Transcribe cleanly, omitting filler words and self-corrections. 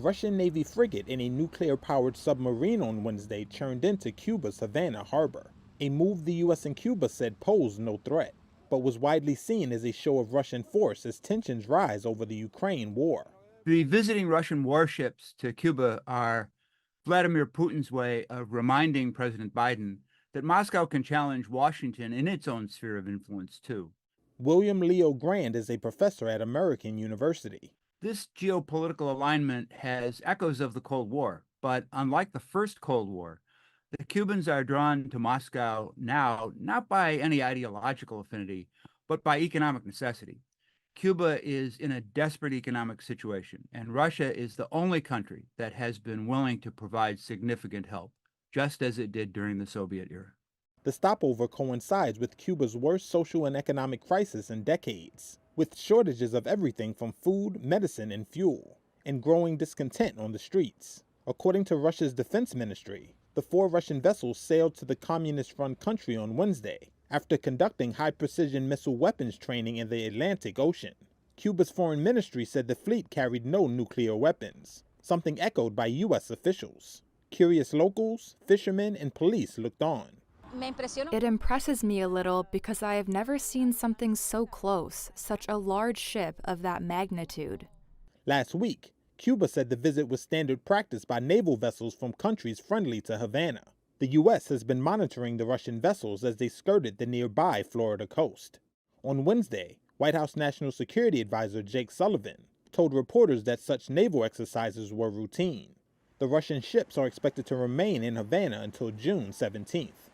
Russian Navy frigate and a nuclear-powered submarine on Wednesday churned into Cuba's Havana harbor, a move the US and Cuba said posed no threat, but was widely seen as a show of Russian force as tensions rise over the Ukraine war. The visiting Russian warships to Cuba are Vladimir Putin's way of reminding President Biden that Moscow can challenge Washington in its own sphere of influence, too. William Leo Grand is a professor at American University. This geopolitical alignment has echoes of the Cold War, but unlike the first Cold War, the Cubans are drawn to Moscow now not by any ideological affinity, but by economic necessity. Cuba is in a desperate economic situation, and Russia is the only country that has been willing to provide significant help, just as it did during the Soviet era. The stopover coincides with Cuba's worst social and economic crisis in decades, with shortages of everything from food, medicine, and fuel, and growing discontent on the streets. According to Russia's defense ministry, the 4 Russian vessels sailed to the communist-run country on Wednesday after conducting high-precision missile weapons training in the Atlantic Ocean. Cuba's foreign ministry said the fleet carried no nuclear weapons, something echoed by U.S. officials. Curious locals, fishermen, and police looked on. It impresses me a little because I have never seen something so close, such a large ship of that magnitude. Last week, Cuba said the visit was standard practice by naval vessels from countries friendly to Havana. The U.S. has been monitoring the Russian vessels as they skirted the nearby Florida coast. On Wednesday, White House National Security Advisor Jake Sullivan told reporters that such naval exercises were routine. The Russian ships are expected to remain in Havana until June 17th.